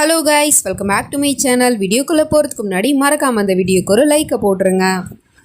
Hello guys, welcome back to my channel. வீடியோக்குள்ளே போகிறதுக்கு முன்னாடி மறக்காமல் அந்த வீடியோக்கு ஒரு லைக்கை போட்டுருங்க.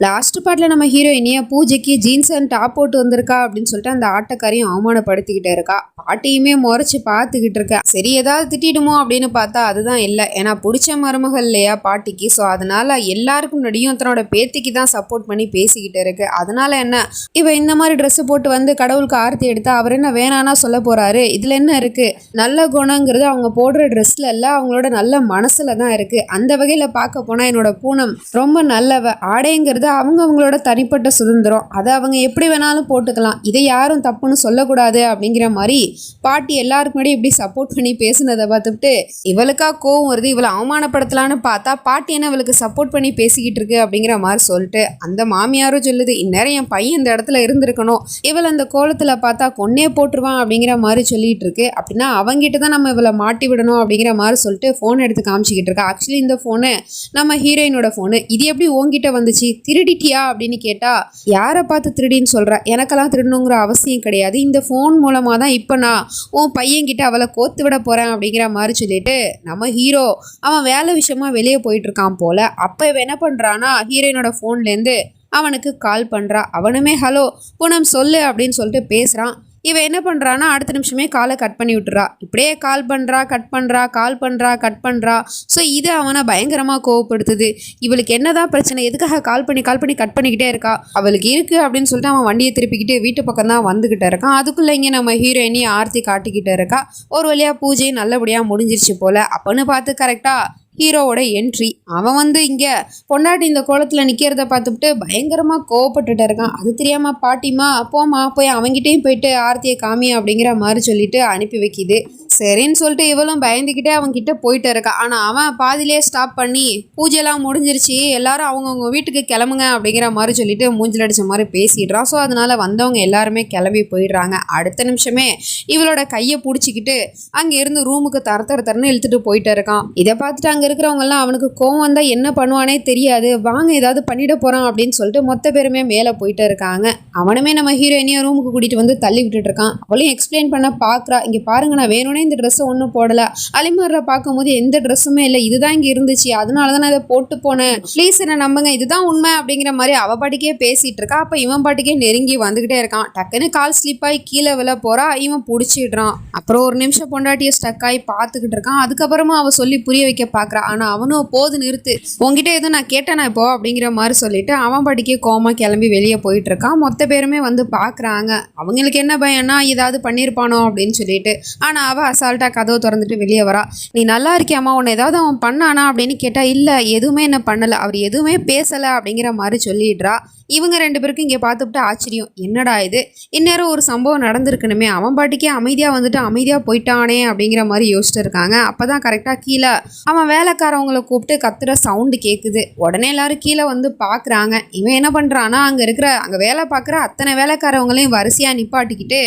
லாஸ்ட் பார்ட்டில் நம்ம ஹீரோயினியை பூஜைக்கு ஜீன்ஸ் அண்ட் டாப் போட்டு வந்திருக்கா அப்படின்னு சொல்லிட்டு அந்த ஆட்டக்காரையும் அவமானப்படுத்திக்கிட்டே இருக்கா. பாட்டியுமே முறைச்சி பார்த்துக்கிட்டு இருக்கா. சரி, ஏதாவது திட்டிடுமோ அப்படின்னு பார்த்தா அதுதான் இல்லை. ஏன்னா பிடிச்ச மருமகள் இல்லையா பாட்டிக்கு. ஸோ அதனால எல்லாருக்கும் முன்னாடியும் தன்னோட பேத்திக்கு தான் சப்போர்ட் பண்ணி பேசிக்கிட்டு இருக்கு. அதனால என்ன, இவ இந்த மாதிரி ட்ரெஸ் போட்டு வந்து கடவுளுக்கு ஆர்த்தி எடுத்தா அவர் என்ன வேணானா சொல்ல போறாரு? இதுல என்ன இருக்கு? நல்ல குணங்கிறது அவங்க போடுற ட்ரெஸ்ல இல்ல, அவங்களோட நல்ல மனசுல தான் இருக்கு. அந்த வகையில பார்க்க போனா என்னோட பூனம் ரொம்ப நல்லவ. ஆடைங்கிறது அவங்களோட தனிப்பட்ட சுதந்திரம். அதை அவங்க எப்படி வேணாலும் போட்டுக்கலாம். இதை யாரும் தப்புன்னு சொல்லக்கூடாது அப்படிங்கிற மாதிரி பாட்டி எல்லாருக்கும் முன்னாடி இப்படி சப்போர்ட் பண்ணி பேசுனதை பார்த்துட்டு இவளுக்கா கோவம் வருது. இவளை அவமானப்படுத்தலான்னு பார்த்தா பாட்டி என்ன இவளுக்கு சப்போர்ட் பண்ணி பேசிக்கிட்டு இருக்கு அப்படிங்கிற மாதிரி சொல்லிட்டு அந்த மாமியாரும் சொல்லுது, இந்நேரம் என் பையன் இந்த இடத்துல இருந்திருக்கணும், இவள் அந்த கோலத்தில் பார்த்தா கொன்னே போட்டுருவான் அப்படிங்கிற மாதிரி சொல்லிட்டு இருக்கு. அப்படின்னா அவங்ககிட்ட தான் நம்ம இவளை மாட்டி விடணும் அப்படிங்கிற மாதிரி சொல்லிட்டு ஃபோன் எடுத்து காமிச்சிக்கிட்டு இருக்கா. ஆக்சுவலி இந்த ஃபோனு நம்ம ஹீரோயினோட ஃபோனு. இது எப்படி உங்ககிட்ட வந்துச்சு? திருடிட்டியா அப்படின்னு கேட்டா, யாரை பார்த்து திருடின்னு சொல்ற? எனக்கெல்லாம் திருடணுங்கிற அவசியம் கிடையாது. இந்த ஃபோன் மூலமா தான் இப்போ நான் உன் பையன்கிட்ட அவளை கோத்து விட போறேன் அப்படிங்கிற மாதிரி சொல்லிட்டு நம்ம ஹீரோ அவன் வேலை விஷயமா வெளியே போயிட்டு இருக்கான் போல. அப்ப இவன் என்ன பண்றானா, ஹீரோயினோட போன்லேருந்து அவனுக்கு கால் பண்றா. அவனுமே ஹலோ பூனம் சொல்லு அப்படின்னு சொல்லிட்டு பேசுறான். இவன் என்ன பண்ணுறான்னா அடுத்த நிமிஷமே காலை கட் பண்ணி விட்டுறா. இப்படியே கால் பண்ணுறா, கட் பண்ணுறா, கால் பண்ணுறா, கட் பண்ணுறா. ஸோ இது அவனை பயங்கரமாக கோவப்படுத்துது. இவளுக்கு என்னதான் பிரச்சனை? எதுக்காக கால் பண்ணி கட் பண்ணிக்கிட்டே இருக்கா? அவளுக்கு இருக்குது அப்படின்னு சொல்லிட்டு அவன் வண்டியை திருப்பிக்கிட்டு வீட்டு பக்கம் தான் வந்துக்கிட்டே இருக்கான். அதுக்குள்ளே இங்கே நம்ம ஹீரோயினி ஆர்த்தி காட்டிக்கிட்டே இருக்கா. ஒரு வழியாக பூஜை நல்லபடியாக முடிஞ்சிருச்சு போல். அப்போன்னு பார்த்து கரெக்டாக ஹீரோவோட என்ட்ரி. அவன் வந்து இங்கே பொண்டாட்டி இந்த கோலத்தில் நிற்கிறத பார்த்துட்டு பயங்கரமாக கோவப்பட்டுட்டு இருக்கான். அது தெரியாமல் பாட்டிமா போமா போய் அவங்ககிட்டையும் போயிட்டு ஆர்த்தியை காமி அப்படிங்கிற மாதிரி சொல்லிட்டு அனுப்பி வைக்கிது. சரின்னு சொல்லிட்டு இவளும் பயந்துக்கிட்டே அவன்கிட்ட போயிட்டு இருக்கா. ஆனால் அவன் பாதிலே ஸ்டாப் பண்ணி பூஜைலாம் முடிஞ்சிருச்சு, எல்லாரும் அவங்கவுங்க வீட்டுக்கு கிளம்புங்க அப்படிங்கிற மாதிரி சொல்லிட்டு மூஞ்சில் அடித்த மாதிரி பேசிடுறான். ஸோ அதனால வந்தவங்க எல்லாருமே கிளம்பி போயிடுறாங்க. அடுத்த நிமிஷமே இவளோட கையை பிடிச்சிக்கிட்டு அங்கே இருந்து ரூமுக்கு தரன்னு இழுத்துட்டு போயிட்டு இருக்கான். இதை பார்த்துட்டு அங்கே இருக்கிறவங்கலாம் அவனுக்கு கோவம் வந்தால் என்ன பண்ணுவானே தெரியாது, வாங்க ஏதாவது பண்ணிட போகிறான் அப்படின்னு சொல்லிட்டு மொத்த பேருமே மேலே போயிட்டு இருக்காங்க. அவனுமே நம்ம ஹீரோயினியை ரூமுக்கு கூட்டிகிட்டு வந்து தள்ளி விட்டுட்டு இருக்கான். அவளையும் எக்ஸ்பிளைன் பண்ண பார்க்குறா. இங்கே பாருங்க, நான் வேணும்னே இந்த ட்ரெஸ்ஸை ஒன்றும் போடலை. அலிமாரில் பார்க்கும்போது எந்த ட்ரெஸ்ஸுமே இல்லை, இதுதான் இங்கே இருந்துச்சு, அதனால தான் நான் இதை போட்டு போனேன், ப்ளீஸ் என்ன நம்புங்க, இதுதான் உண்மை அப்படிங்கிற மாதிரி அவ பாட்டிக்கே பேசிகிட்டு இருக்கா. அப்போ இவன் பாட்டிக்கே நெருங்கி வந்துக்கிட்டே இருக்கான். டக்குன்னு கால் ஸ்லிப்பாகி கீழே விழ போகிறா. இவன் பிடிச்சிடுறான். அப்புறம் ஒரு நிமிஷம் பொண்டாட்டியை ஸ்டக்காகி பார்த்துக்கிட்டு இருக்கான். அதுக்கப்புறமா அவள் சொல்லி புரிய வைக்க பார்க்குறா. ஆனால் அவனும் போது நிறுத்து, உங்ககிட்ட எதுவும் நான் கேட்டேனா இப்போ அப்படிங்கிற மாதிரி சொல்லிட்டு அவன் பாட்டிக்கே கோமா கிளம்பி வெளியே போயிட்டு இருக்கான். மொத்த பேருமே வந்து பார்க்குறாங்க. அவங்களுக்கு என்ன பயம்னா ஏதாவது பண்ணியிருப்பானோ அப்படின்னு சொல்லிட்டு. ஆனால் அவள் அசால்ட்டாக கதவை திறந்துட்டு வெளியே வரா. நீ நல்லா இருக்கியாம்மா, உன்னை ஏதாவது அவன் பண்ணானா அப்படின்னு கேட்டால் இல்லை எதுவுமே என்ன பண்ணலை, அவர் எதுவுமே பேசலை அப்படிங்கிற மாதிரி சொல்லிடுறா. இவங்க ரெண்டு பேருக்கும் இங்கே பார்த்துட்டு ஆச்சரியம், என்னடா இது, இந்நேரம் ஒரு சம்பவம் நடந்திருக்கணுமே, அவன் பாட்டிக்கே அமைதியாக வந்துட்டு அமைதியாக போயிட்டானே அப்படிங்கிற மாதிரி யோசிச்சுட்டு இருக்காங்க. அப்போ தான் கரெக்டாக கீழே அவன் வேலைக்காரவங்களை கூப்பிட்டு கத்துற சவுண்டு கேட்குது. உடனே எல்லாரும் கீழே வந்து பார்க்குறாங்க. இவன் என்ன பண்ணுறான்னா அங்கே வேலை பார்க்குற அத்தனை வேலைக்காரவங்களையும் வரிசையாக நிப்பாட்டிக்கிட்டு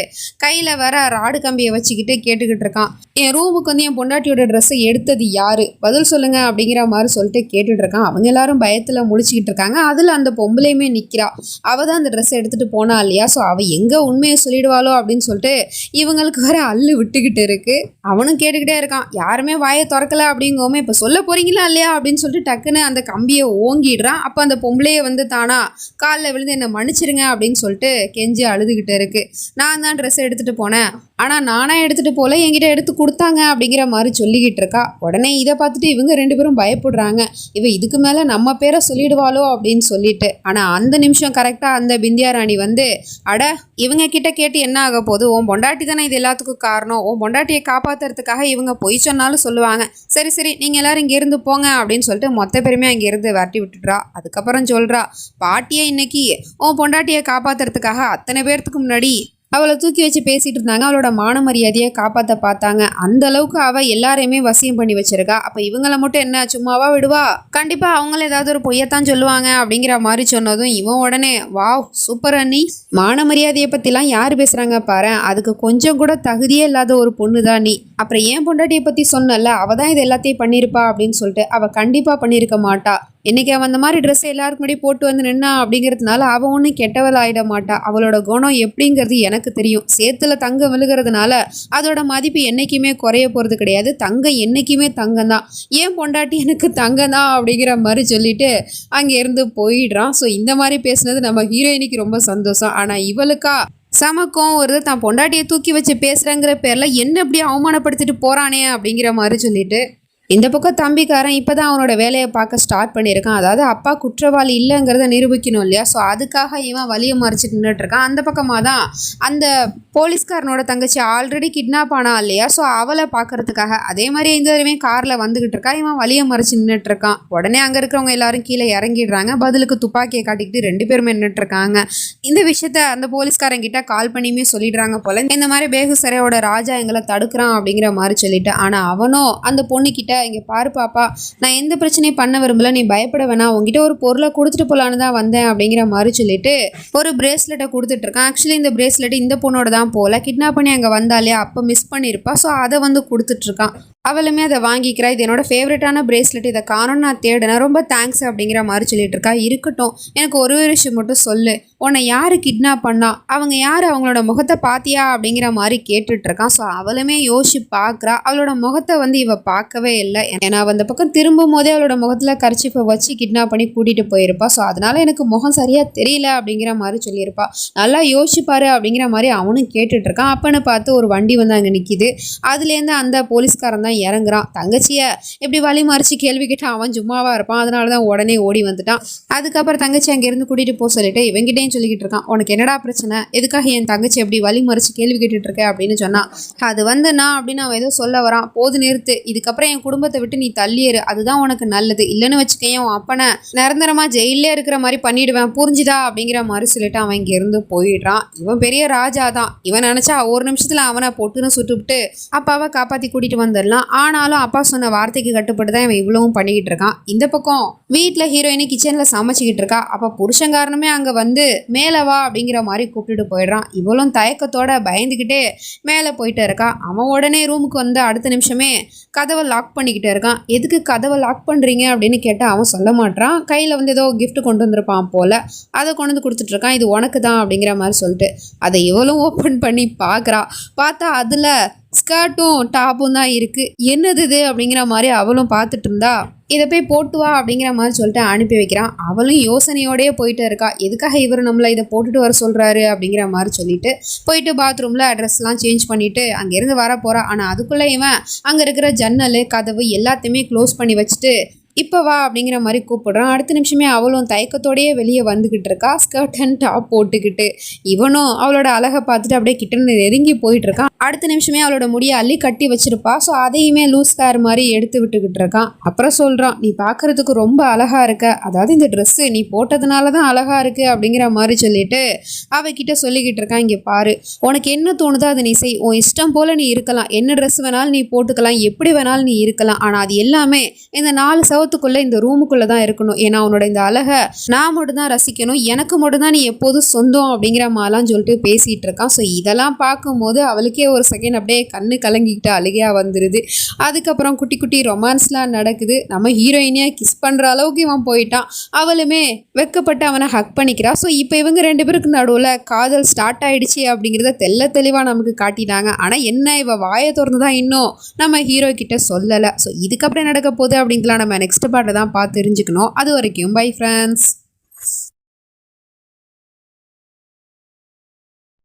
கையில் வர ராடு கம்பியை வச்சுக்கிட்டு கேட்டுக்கிட்டு இருக்கான். என் ரூமுக்கு வந்து என் பொண்டாட்டியோட ட்ரெஸ்ஸை எடுத்தது யாரு, பதில் சொல்லுங்க அப்படிங்கிற மாதிரி சொல்லிட்டு கேட்டுட்டு இருக்கான். அவங்க எல்லாரும் பயத்தில் முழிச்சுக்கிட்டு இருக்காங்க. அதில் அந்த பொம்பளையுமே அவ தான் அந்த ட்ரெஸ் எடுத்துட்டு போனா இல்லையா, ஸோ அவ எங்க உண்மையை சொல்லிடுவாளோ அப்படின்னு சொல்லிட்டு இவங்களுக்கு வேற அள்ளு விட்டுக்கிட்டு இருக்கு. அவனும் கேட்டுக்கிட்டே இருக்கான். யாருமே வாயை திறக்கல அப்படிங்கோமே, இப்ப சொல்ல போறீங்களா இல்லையா அப்படின்னு சொல்லிட்டு டக்குன்னு அந்த கம்பியை ஓங்கிடுறான். அப்ப அந்த பொம்பளைய வந்து தானா காலில் விழுந்து என்னை மன்னிச்சிருங்க அப்படின்னு சொல்லிட்டு கெஞ்சி அழுதுகிட்டு இருக்கு. நான் தான் ட்ரெஸ் எடுத்துட்டு போனேன், ஆனா நானா எடுத்துட்டு போல, என்கிட்ட எடுத்து கொடுத்தாங்க அப்படிங்கிற மாதிரி சொல்லிக்கிட்டு இருக்கா. உடனே இதை பார்த்துட்டு இவங்க ரெண்டு பேரும் பயப்படுறாங்க. இவ இதுக்கு மேல நம்ம பேரை சொல்லிடுவாளோ அப்படின்னு சொல்லிட்டு. ஆனா அந்த நிமிஷம் கரெக்டாக அந்த பிந்தியா ராணி வந்து, அட இவங்க கிட்ட கேட்டு என்ன ஆக போகுது, உன் பொண்டாட்டி தானே இது எல்லாத்துக்கும் காரணம், உன் பொண்டாட்டியை காப்பாற்றுறதுக்காக இவங்க பொய் சொன்னாலும் சொல்லுவாங்க, சரி சரி நீங்கள் எல்லாரும் இங்கேருந்து போங்க அப்படின்னு சொல்லிட்டு மொத்த பேருமே அங்கேருந்து விரட்டி விட்டுடுறா. அதுக்கப்புறம் சொல்கிறா, பாட்டியை இன்னைக்கு உன் பொண்டாட்டியை காப்பாற்றுறதுக்காக அத்தனை பேர்த்துக்கு முன்னாடி அவளை தூக்கி வச்சு பேசிட்டு இருந்தாங்க. அவளோட மான மரியாதையை காப்பாற்ற பார்த்தாங்க. அந்த அளவுக்கு அவள் எல்லாரையுமே வசியம் பண்ணி வச்சிருக்கா. அப்போ இவங்களை மட்டும் என்ன சும்மாவா விடுவா? கண்டிப்பாக அவங்கள ஏதாவது ஒரு பொய்யத்தான் சொல்லுவாங்க அப்படிங்கிற மாதிரி சொன்னதும் இவன் உடனே, வாவ் சூப்பர் அண்ணி, மான மரியாதையை பற்றிலாம் யார் பேசுகிறாங்க பாரு, அதுக்கு கொஞ்சம் கூட தகுதியே இல்லாத ஒரு பொண்ணு தான் நீ. அப்புறம் ஏன் பொண்டாட்டியை பற்றி சொன்னல, அவள் தான் இது எல்லாத்தையும் பண்ணியிருப்பா அப்படின்னு சொல்லிட்டு. அவள் கண்டிப்பாக பண்ணியிருக்க மாட்டா. இன்னைக்கு அவன் அந்த மாதிரி ட்ரெஸ் எல்லாருக்கு முன்னாடி போட்டு வந்து நின்னா அப்படிங்கிறதுனால அவன் ஒன்றும் கெட்டவள் ஆயிட மாட்டா. அவளோட குணம் எப்படிங்கிறது எனக்கு தெரியும். சேத்துல தங்கம் விழுகிறதுனால அதோட மதிப்பு என்னைக்குமே குறைய போகிறது கிடையாது. தங்கம் என்னைக்குமே தங்கம் தான். ஏன் பொண்டாட்டி எனக்கு தங்கம் தான் அப்படிங்கிற மாதிரி சொல்லிட்டு அங்கேருந்து போயிடுறான். ஸோ இந்த மாதிரி பேசுனது நம்ம ஹீரோயினிக்கு ரொம்ப சந்தோஷம். ஆனால் இவளுக்கா சமக்கம் ஒரு தான் பொண்டாட்டியை தூக்கி வச்சு பேசுகிறேங்கிற பேரில் என்ன இப்படி அவமானப்படுத்திட்டு போகிறானே அப்படிங்கிற மாதிரி சொல்லிட்டு இந்த பக்கம் தம்பிக்காரன் இப்போ தான் அவனோட வேலையை பார்க்க ஸ்டார்ட் பண்ணியிருக்கான். அதாவது அப்பா குற்றவாளி இல்லைங்கிறத நிரூபிக்கணும் இல்லையா. ஸோ அதுக்காக இவன் வழியை மறைச்சிட்டு நின்றுட்டுருக்கான். அந்த பக்கமாக தான் அந்த போலீஸ்காரனோட தங்கச்சி ஆல்ரெடி கிட்னாப் ஆனா இல்லையா. ஸோ அவளை பார்க்கறதுக்காக அதே மாதிரி இந்த தடவை காரில் வந்துக்கிட்டு இருக்கா. இவன் வழியை மறைச்சி நின்றுட்டுருக்கான். உடனே அங்கே இருக்கிறவங்க எல்லாரும் கீழே இறங்கிடுறாங்க. பதிலுக்கு துப்பாக்கியை காட்டிக்கிட்டு 2 பேருமே நின்றுட்டுருக்காங்க. இந்த விஷயத்த அந்த போலீஸ்காரங்கிட்ட கால் பண்ணியுமே சொல்லிடுறாங்க போல. இந்த மாதிரி பேகுசரையோட ராஜா எங்களை தடுக்கிறான் அப்படிங்கிற மாதிரி சொல்லிட்டு. ஆனால் அவனும் அந்த பொண்ணுக்கிட்ட இங்கே பாரு பாப்பா, நான் எந்த பிரச்சனையும் பண்ண விரும்பல, நீ பயப்பட வேணாம், உங்ககிட்ட ஒரு பொருளை கொடுத்துட்டு போலான்னு தான் வந்தேன் அப்படிங்கிற மாதிரி சொல்லிட்டு ஒரு பிரேஸ்லெட்டை கொடுத்துட்டு இருக்கான். ஆக்சுவலி இந்த பிரேஸ்லெட் இந்த பொண்ணோட தான் போல. கிட்னாப் பண்ணி அங்கே வந்தாலே அப்போ மிஸ் பண்ணியிருப்பா. ஸோ அதை வந்து கொடுத்துட்ருக்கான். அவளுமே அதை வாங்கிக்கிறா. இது என்னோட ஃபேவரட்டான பிரேஸ்லெட், இதை காணும் நான் தேடினேன், ரொம்ப தேங்க்ஸ் அப்படிங்கிற மாதிரி சொல்லிட்டு இருக்கா. இருக்கட்டும், எனக்கு ஒரு விஷயம் மட்டும் சொல்லு, உன்னை யார் கிட்னாப் பண்ணா, அவங்க யார், அவங்களோட முகத்தை பார்த்தியா அப்படிங்கிற மாதிரி கேட்டுட்ருக்கான். ஸோ அவளுமே யோசிச்சு பார்க்குறா. அவளோட முகத்தை வந்து இவ பார்க்கவே இல்லை. ஏன்னா அந்த பக்கம் திரும்பும் போதே அவளோட முகத்தில் கர்ச்சிப்பை வச்சு கிட்னாப் பண்ணி கூட்டிகிட்டு போயிருப்பா. ஸோ அதனால எனக்கு முகம் சரியாக தெரியல அப்படிங்கிற மாதிரி சொல்லியிருப்பா. நல்லா யோசிப்பாரு அப்படிங்கிற மாதிரி அவனும் கேட்டுட்ருக்கான். அப்பன்னு பார்த்து ஒரு வண்டி வந்து அங்கே நிற்கிது. அதுலேருந்து அந்த போலீஸ்காரன் தான் இறங்குறான். தங்கச்சியை எப்படி வழி மறிச்சு கேள்வி கேட்டா அவன் சும்மாவா இருப்பான். அதனால தான் உடனே ஓடி வந்துட்டான். அதுக்கப்புறம் தங்கச்சி அங்கேருந்து கூட்டிகிட்டு போக சொல்லிட்டு இவங்கிட்டையும் சொல்லிக்கிட்டு இருக்கான், உனக்கு என்னடா பிரச்சனை, எதுக்காக என் தங்கச்சி எப்படி வழி மறிச்சு கேள்வி கேட்டுட்டு இருக்க அப்படின்னு சொன்னான். அது வந்து நான் அப்படின்னு அவன் ஏதோ சொல்ல வரான். போது நிறுத்து, இதுக்கப்புறம் என் குடும்பத்தை விட்டு நீ தள்ளியேறு, அதுதான் உனக்கு நல்லது, இல்லைன்னு வச்சுக்கையும் அப்பனை நிரந்தரமா ஜெயிலே இருக்கிற மாதிரி பண்ணிடுவேன், புரிஞ்சுதா அப்படிங்கிற மாதிரி சொல்லிட்டு அவன் இங்கேருந்து போயிடுறான். இவன் பெரிய ராஜா தான். இவன் நினச்சா ஒரு நிமிஷத்தில் அவனை பொட்டுன்னு சுட்டுவிட்டு அப்பாவை காப்பாற்றி கூட்டிகிட்டு வந்துடலாம். ஆனாலும் அப்பா சொன்ன வார்த்தைக்கு கட்டுப்பட்டு தான் இவன் இவ்வளவும் பண்ணிக்கிட்டு இருக்கான். இந்த பக்கம் வீட்டில் ஹீரோயினி கிச்சனில் சமைச்சிக்கிட்டு இருக்கா. அப்போ புருஷன் காரணமே அங்கே வந்து மேலே வா அப்படிங்கிற மாதிரி கூப்பிட்டுட்டு போயிடுறான். இவளும் தயக்கத்தோட பயந்துக்கிட்டே மேலே போயிட்டு இருக்கா. அவன் உடனே ரூமுக்கு வந்து அடுத்த நிமிஷமே கதவை லாக் பண்ணிக்கிட்டு இருக்கான். எதுக்கு கதவை லாக் பண்ணுறீங்க அப்படின்னு கேட்டால் அவன் சொல்ல மாட்டான். கையில் வந்து ஏதோ கிஃப்ட் கொண்டு வந்திருப்பான் போல், அதை கொண்டு வந்து கொடுத்துட்ருக்கான். இது உனக்கு தான் அப்படிங்கிற மாதிரி சொல்லிட்டு அதை இவளும் ஓப்பன் பண்ணி பார்க்குறா. பார்த்தா அதில் ஸ்கர்ட்டும் டாப்பும் தான் இருக்குது. என்னது இது அப்படிங்கிற மாதிரி அவளும் பார்த்துட்டு இருந்தா. இதை போய் போட்டு வா அப்படிங்கிற மாதிரி சொல்லிட்டு அனுப்பி வைக்கிறான். அவளும் யோசனையோடய போயிட்டு இருக்கா. எதுக்காக இவர் நம்மளை இதை போட்டுட்டு வர சொல்கிறாரு அப்படிங்கிற மாதிரி சொல்லிட்டு போயிட்டு பாத்ரூமில் ட்ரெஸ்லாம் சேஞ்ச் பண்ணிவிட்டு அங்கேருந்து வர போகிறா. ஆனால் அதுக்குள்ளே இவன் அங்கே இருக்கிற ஜன்னல் கதவு எல்லாத்தையுமே க்ளோஸ் பண்ணி வச்சுட்டு இப்போ வா அப்படிங்கிற மாதிரி கூப்பிடுறான். அடுத்த நிமிஷமே அவளும் தயக்கத்தோடையே வெளியே வந்துக்கிட்டு இருக்கா, ஸ்கர்ட் அண்ட் டாப் போட்டுக்கிட்டு. இவனும் அவளோட அழகை பார்த்துட்டு அப்படியே கிட்ட நெருங்கி போயிட்டு இருக்கான். அடுத்த நிமிஷமே அவளோட முடியை அள்ளி கட்டி வச்சிருப்பா. ஸோ அதையுமே லூஸ் ஹேர் மாதிரி எடுத்து விட்டுக்கிட்டு இருக்கான். அப்புறம் சொல்கிறான், நீ பார்க்கறதுக்கு ரொம்ப அழகா இருக்க, அதாவது இந்த ட்ரெஸ்ஸு நீ போட்டதுனால தான் அழகா இருக்கு அப்படிங்கிற மாதிரி சொல்லிட்டு அவகிட்ட சொல்லிக்கிட்டு இருக்கான். இங்கே பாரு, உனக்கு என்ன தோணுதோ அதை நீ செய், உன் இஷ்டம் போல் நீ இருக்கலாம், என்ன ட்ரெஸ் வேணாலும் நீ போட்டுக்கலாம், எப்படி வேணாலும் நீ இருக்கலாம், ஆனால் அது எல்லாமே இந்த 4 சவத்துக்குள்ள இந்த ரூமுக்குள்ள தான் இருக்கணும். ஏன்னா உன்னோட இந்த அழகை நான் மட்டும் தான் ரசிக்கணும், எனக்கு மட்டும் தான் நீ எப்போதும் சொந்தம் அப்படிங்கிற மாதிரிலாம் சொல்லிட்டு பேசிகிட்டு இருக்கான். ஸோ இதெல்லாம் பார்க்கும்போது அவளுக்கே ஒரு செகண்ட் அப்படியே கண்ணு கலங்கிக்கிட்டு அழுகையாக வந்துடுது. அதுக்கப்புறம் குட்டி குட்டி ரொமான்ஸ்லாம் நடக்குது. நம்ம ஹீரோயினியாக கிஸ் பண்ணுற அளவுக்கு இவன் போயிட்டான். அவளுமே வெக்கப்பட்டு அவனை ஹக் பண்ணிக்கிறா. ஸோ இப்போ இவங்க 2 பேருக்கு நடுவில் காதல் ஸ்டார்ட் ஆகிடுச்சு அப்படிங்கிறத தெளிவாக நமக்கு காட்டிட்டாங்க. ஆனால் என்ன, இவ வாயை திறந்து தான் இன்னும் நம்ம ஹீரோ கிட்ட சொல்லலை. ஸோ இதுக்கப்புறம் நடக்க போகுது அப்படிங்கலாம் நம்ம நெக்ஸ்ட் பார்ட்டில் தான் பார்த்து தெரிஞ்சுக்கணும். அது வரைக்கும் பை ஃப்ரெண்ட்ஸ்.